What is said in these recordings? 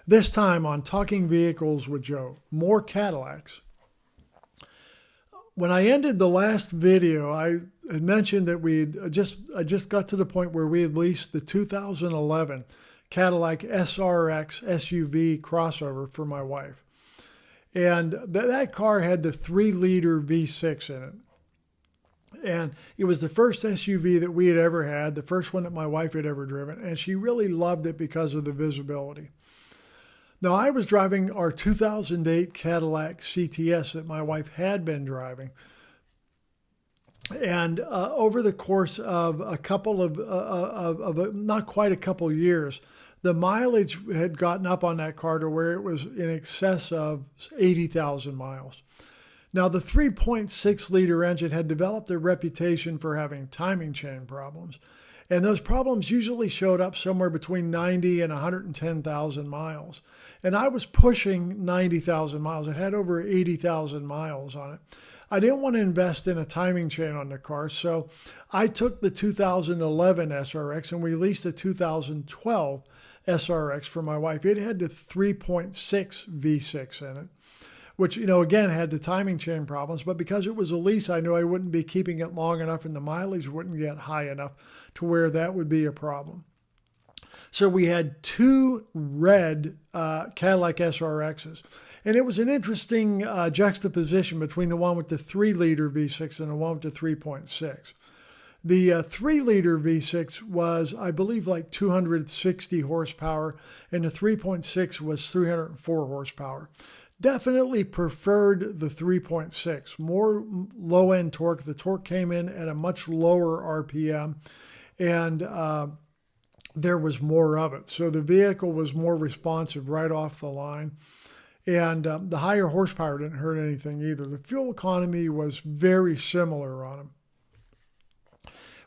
This time on Talking Vehicles with Joe, more Cadillacs. When I ended the last video, I had mentioned that I just got to the point where we had leased the 2011 Cadillac SRX SUV crossover for my wife. And that car had the 3-liter V6 in it. And it was the first SUV that we had ever had, the first one that my wife had ever driven. And she really loved it because of the visibility. Now, I was driving our 2008 Cadillac CTS that my wife had been driving. And over the course of a couple of not quite a couple of years, the mileage had gotten up on that car to where it was in excess of 80,000 miles. Now, the 3.6-liter engine had developed a reputation for having timing chain problems. And those problems usually showed up somewhere between 90 and 110,000 miles. And I was pushing 90,000 miles. It had over 80,000 miles on it. I didn't want to invest in a timing chain on the car, so I took the 2011 SRX and we leased a 2012 SRX for my wife. It had the 3.6 V6 in it, which, again, had the timing chain problems. But because it was a lease, I knew I wouldn't be keeping it long enough and the mileage wouldn't get high enough to where that would be a problem. So we had two red Cadillac SRXs. And it was an interesting juxtaposition between the one with the 3-liter V6 and the one with the 3.6. The 3-liter V6 was, I believe, like 260 horsepower, and the 3.6 was 304 horsepower. Definitely preferred the 3.6, more low-end torque. The torque came in at a much lower RPM, and there was more of it. So the vehicle was more responsive right off the line. And the higher horsepower didn't hurt anything either. The fuel economy was very similar on them.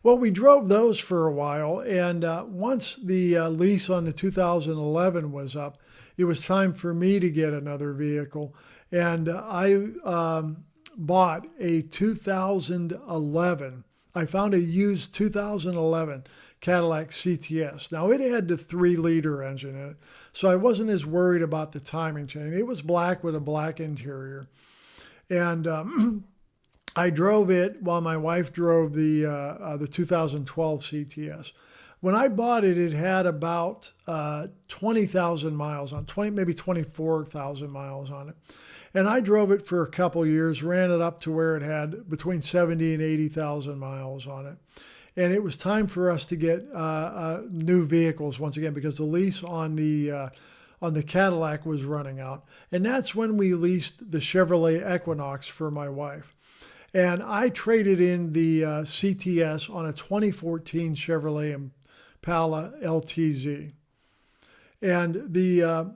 Well, we drove those for a while, and once the lease on the 2011 was up, it was time for me to get another vehicle. And I bought a 2011. I found a used 2011 Cadillac CTS. Now, it had the 3-liter engine in it, so I wasn't as worried about the timing chain. It was black with a black interior. And I drove it while my wife drove the 2012 CTS. When I bought it, it had about 20,000 miles on, maybe 24,000 miles on it. And I drove it for a couple years, ran it up to where it had between 70 and 80,000 miles on it. And it was time for us to get new vehicles once again because the lease on the Cadillac was running out. And that's when we leased the Chevrolet Equinox for my wife. And I traded in the CTS on a 2014 Chevrolet Impala LTZ. And the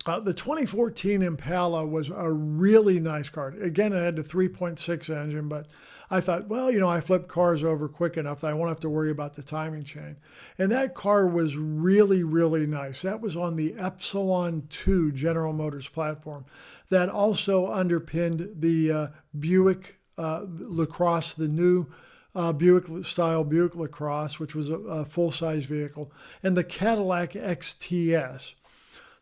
2014 Impala was a really nice car. Again, it had the 3.6 engine, but I thought, well, I flipped cars over quick enough that I won't have to worry about the timing chain. And that car was really, really nice. That was on the Epsilon 2 General Motors platform that also underpinned the Buick LaCrosse, the new Buick-style Buick LaCrosse, which was a full-size vehicle, and the Cadillac XTS.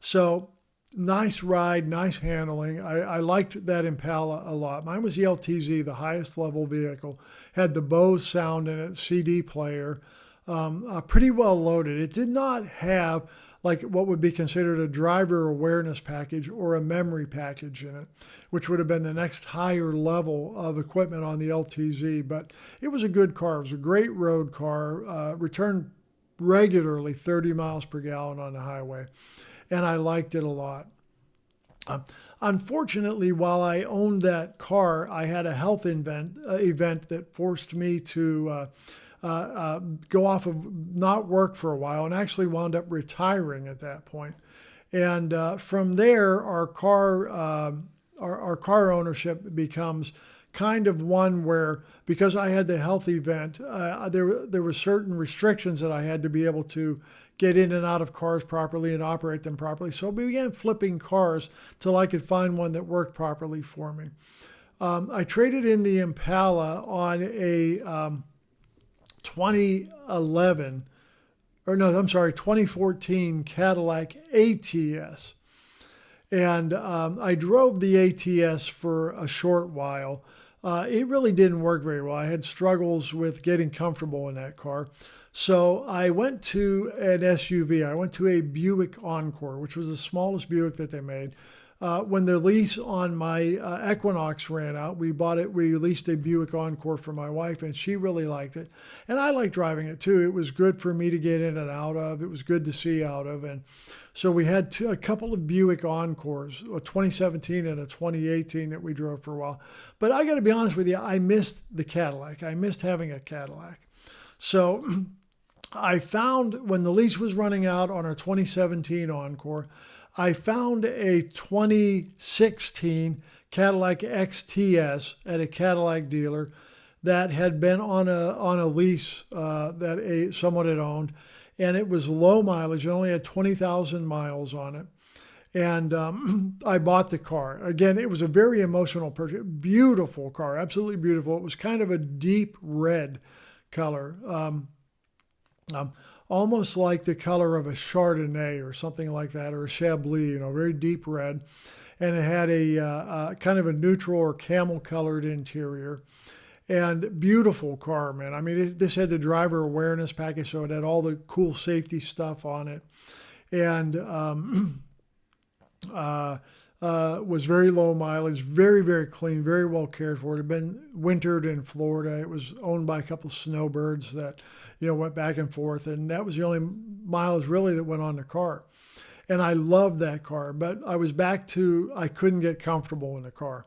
So nice ride, nice handling. I liked that Impala a lot. Mine was the LTZ, the highest level vehicle. Had the Bose sound in it, CD player, pretty well loaded. It did not have like what would be considered a driver awareness package or a memory package in it, which would have been the next higher level of equipment on the LTZ. But it was a good car. It was a great road car, returned regularly 30 miles per gallon on the highway. And I liked it a lot. Unfortunately, while I owned that car, I had a health event that forced me to go off of not work for a while and actually wound up retiring at that point. And from there, our car ownership becomes kind of one where, because I had the health event, there were certain restrictions that I had to be able to get in and out of cars properly and operate them properly. So we began flipping cars till I could find one that worked properly for me. I traded in the Impala on a 2011 or no, I'm sorry, 2014 Cadillac ATS. And I drove the ATS for a short while. It really didn't work very well. I had struggles with getting comfortable in that car. So I went to an SUV. I went to a Buick Encore, which was the smallest Buick that they made. When the lease on my Equinox ran out, we bought it. We leased a Buick Encore for my wife, and she really liked it. And I liked driving it too. It was good for me to get in and out of. It was good to see out of. And so we had a couple of Buick Encores, a 2017 and a 2018 that we drove for a while. But I got to be honest with you, I missed the Cadillac. I missed having a Cadillac. So I found when the lease was running out on our 2017 Encore, I found a 2016 Cadillac XTS at a Cadillac dealer that had been on a lease that someone had owned, and it was low mileage. It only had 20,000 miles on it, and I bought the car. Again, it was a very emotional purchase. Beautiful car, absolutely beautiful. It was kind of a deep red color. Almost like the color of a Chardonnay or something like that, or a Chablis, very deep red. And it had a kind of a neutral or camel colored interior. And beautiful car, man. I mean, this had the driver awareness package, so it had all the cool safety stuff on it. And was very low mileage, very, very clean, very well cared for. It had been wintered in Florida. It was owned by a couple of snowbirds that, went back and forth. And that was the only miles really that went on the car. And I loved that car, but I couldn't get comfortable in the car.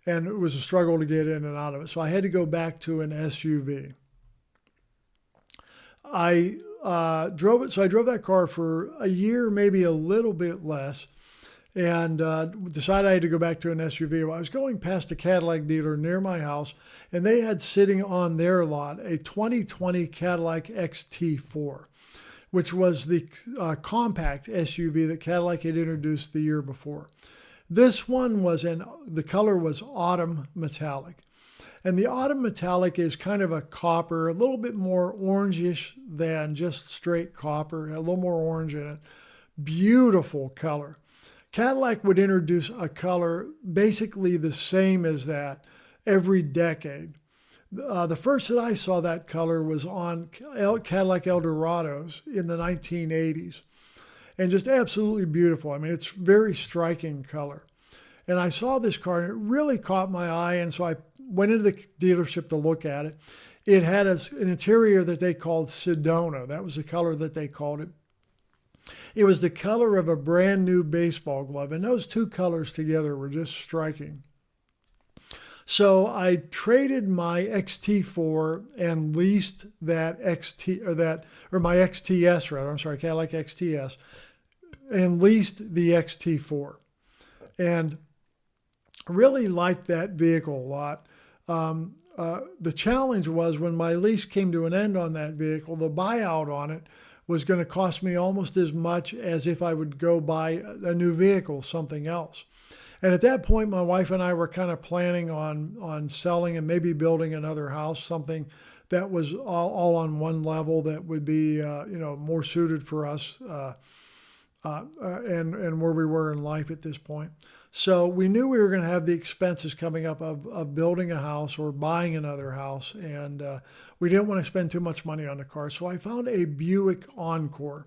And it was a struggle to get in and out of it. So I had to go back to an SUV. I drove it. So I drove that car for a year, maybe a little bit less, and decided I had to go back to an SUV. Well, I was going past a Cadillac dealer near my house, and they had sitting on their lot a 2020 Cadillac XT4, which was the compact SUV that Cadillac had introduced the year before. This one the color was autumn metallic. And the autumn metallic is kind of a copper, a little bit more orangish than just straight copper, a little more orange in it. Beautiful color. Cadillac would introduce a color basically the same as that every decade. The first that I saw that color was on Cadillac Eldorados in the 1980s. And just absolutely beautiful. I mean, it's very striking color. And I saw this car and it really caught my eye. And so I went into the dealership to look at it. It had an interior that they called Sedona. That was the color that they called it. It was the color of a brand new baseball glove. And those two colors together were just striking. So I traded my XT4 and leased that my XTS rather. I'm sorry, Cadillac XTS, and leased the XT4, and really liked that vehicle a lot. The challenge was when my lease came to an end on that vehicle, the buyout on it was going to cost me almost as much as if I would go buy a new vehicle, something else. And at that point, my wife and I were kind of planning on selling and maybe building another house, something that was all on one level that would be more suited for us and where we were in life at this point. So we knew we were going to have the expenses coming up of building a house or buying another house, and we didn't want to spend too much money on the car. So I found a Buick Encore,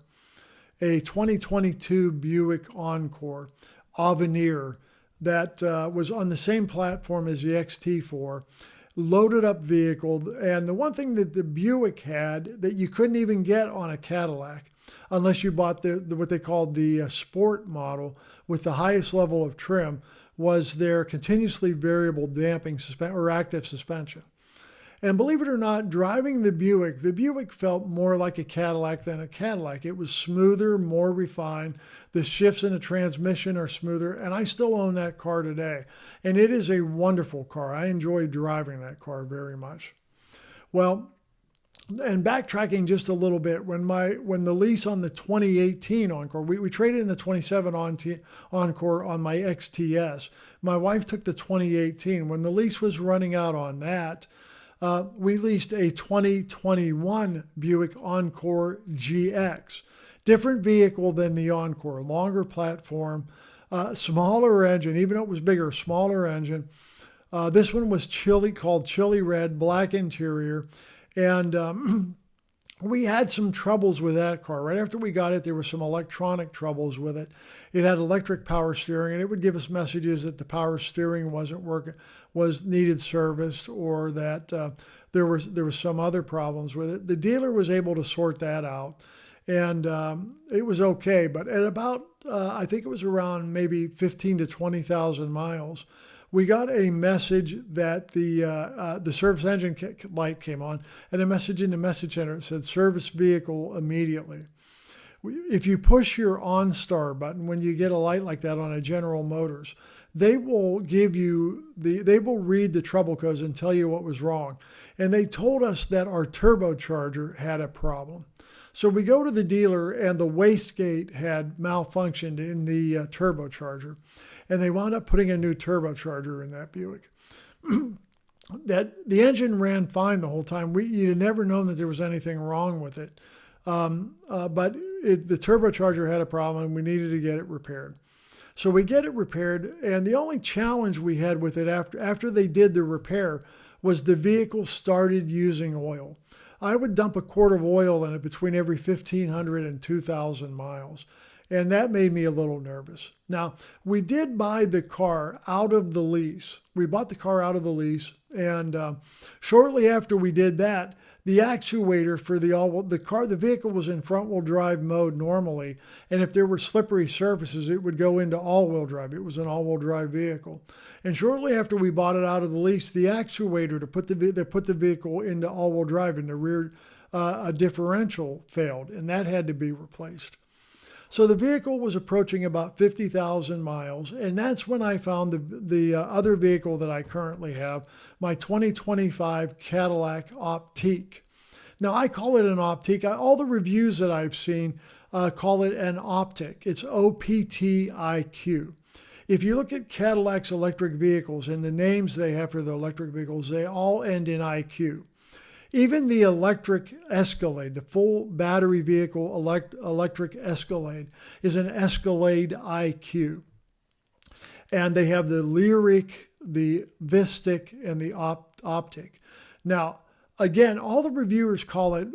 a 2022 Buick Encore Avenir, that was on the same platform as the XT4, loaded up vehicle. And the one thing that the Buick had that you couldn't even get on a Cadillac unless you bought what they called the sport model with the highest level of trim was their continuously variable damping or active suspension. And believe it or not, driving the Buick felt more like a Cadillac than a Cadillac. It was smoother, more refined. The shifts in the transmission are smoother, and I still own that car today. And it is a wonderful car. I enjoy driving that car very much. Well, and backtracking just a little bit, when the lease on the 2018 Encore, we traded in the 27 Encore on my XTS. My wife took the 2018. When the lease was running out on that, we leased a 2021 Buick Encore GX. Different vehicle than the Encore, longer platform, smaller engine, even though it was bigger, smaller engine. This one was called chili red, black interior. And we had some troubles with that car. Right after we got it, there were some electronic troubles with it. It had electric power steering, and it would give us messages that the power steering wasn't working, needed serviced, or that there was some other problems with it. The dealer was able to sort that out, and it was okay. But at about I think it was around maybe 15 to 20,000 miles, we got a message that the service engine light came on, and a message in the message center that said service vehicle immediately. If you push your OnStar button when you get a light like that on a General Motors, they will give you they will read the trouble codes and tell you what was wrong. And they told us that our turbocharger had a problem. So we go to the dealer, and the wastegate had malfunctioned in the turbocharger, and they wound up putting a new turbocharger in that Buick. That the engine ran fine the whole time. You'd have never known that there was anything wrong with it, but the turbocharger had a problem, and we needed to get it repaired. So we get it repaired, and the only challenge we had with it after they did the repair was the vehicle started using oil. I would dump a quart of oil in it between every 1,500 and 2,000 miles. And that made me a little nervous. Now, we did buy the car out of the lease. We bought the car out of the lease. And shortly after we did that, the actuator for the vehicle was in front-wheel drive mode normally. And if there were slippery surfaces, it would go into all-wheel drive. It was an all-wheel drive vehicle. And shortly after we bought it out of the lease, the actuator that put the vehicle into all-wheel drive in the rear, a differential failed, and that had to be replaced. So the vehicle was approaching about 50,000 miles, and that's when I found the other vehicle that I currently have, my 2025 Cadillac Optique. Now, I call it an Optique. All the reviews that I've seen call it an Optic. It's OPTIQ. If you look at Cadillac's electric vehicles and the names they have for the electric vehicles, they all end in IQ. Even the electric Escalade, the full battery vehicle electric Escalade, is an Escalade IQ. And they have the Lyric, the Vistic, and the Optic. Now, again, all the reviewers call it,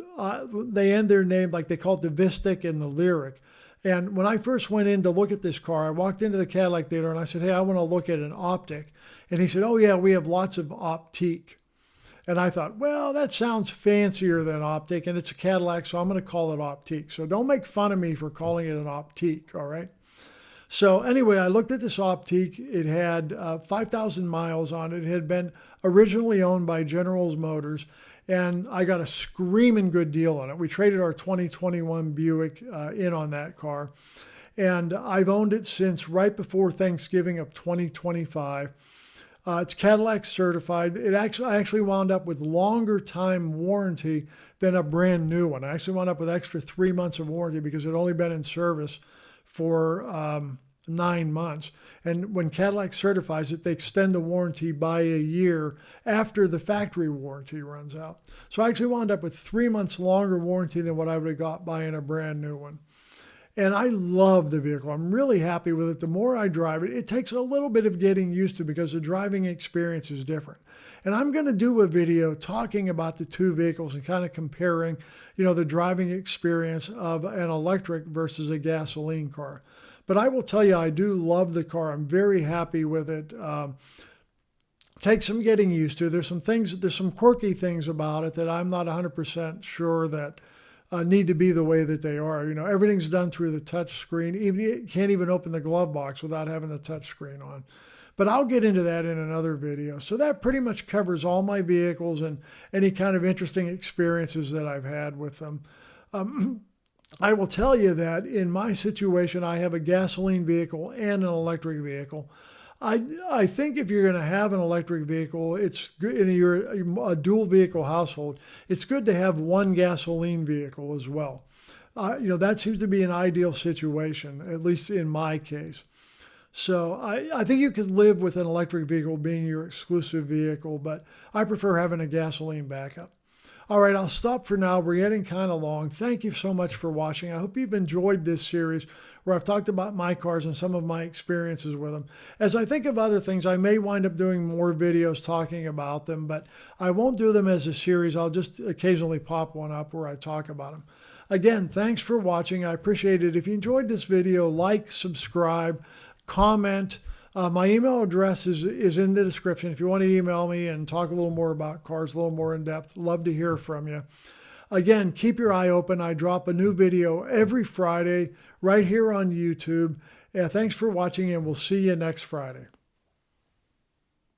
they end their name like they call it the Vistic and the Lyric. And when I first went in to look at this car, I walked into the Cadillac dealer and I said, hey, I want to look at an Optic. And he said, oh yeah, we have lots of Optique. And I thought, well, that sounds fancier than Optic, and it's a Cadillac, so I'm going to call it Optique. So don't make fun of me for calling it an Optique, all right? So anyway, I looked at this Optique. It had 5,000 miles on it. It had been originally owned by General Motors, and I got a screaming good deal on it. We traded our 2021 Buick in on that car, and I've owned it since right before Thanksgiving of 2025. It's Cadillac certified. I actually wound up with longer time warranty than a brand new one. I actually wound up with extra 3 months of warranty because it had only been in service for 9 months. And when Cadillac certifies it, they extend the warranty by a year after the factory warranty runs out. So I actually wound up with 3 months longer warranty than what I would have got buying a brand new one. And I love the vehicle. I'm really happy with it. The more I drive it, it takes a little bit of getting used to because the driving experience is different. And I'm going to do a video talking about the two vehicles and kind of comparing, the driving experience of an electric versus a gasoline car. But I will tell you, I do love the car. I'm very happy with it. Takes some getting used to. There's some quirky things about it that I'm not 100% sure that need to be the way that they are. Everything's done through the touch screen. Even you can't even open the glove box without having the touch screen on. But I'll get into that in another video. So that pretty much covers all my vehicles and any kind of interesting experiences that I've had with them. I will tell you that in my situation, I have a gasoline vehicle and an electric vehicle. I think if you're going to have an electric vehicle, it's good, and you're a dual vehicle household, it's good to have one gasoline vehicle as well. That seems to be an ideal situation, at least in my case. So I think you could live with an electric vehicle being your exclusive vehicle, but I prefer having a gasoline backup. All right, I'll stop for now. We're getting kind of long. Thank you so much for watching. I hope you've enjoyed this series where I've talked about my cars and some of my experiences with them. As I think of other things, I may wind up doing more videos talking about them, but I won't do them as a series. I'll just occasionally pop one up where I talk about them. Again, thanks for watching. I appreciate it. If you enjoyed this video, like, subscribe, comment. My email address is in the description. If you want to email me and talk a little more about cars, a little more in depth, love to hear from you. Again, keep your eye open. I drop a new video every Friday right here on YouTube. Thanks for watching, and we'll see you next Friday.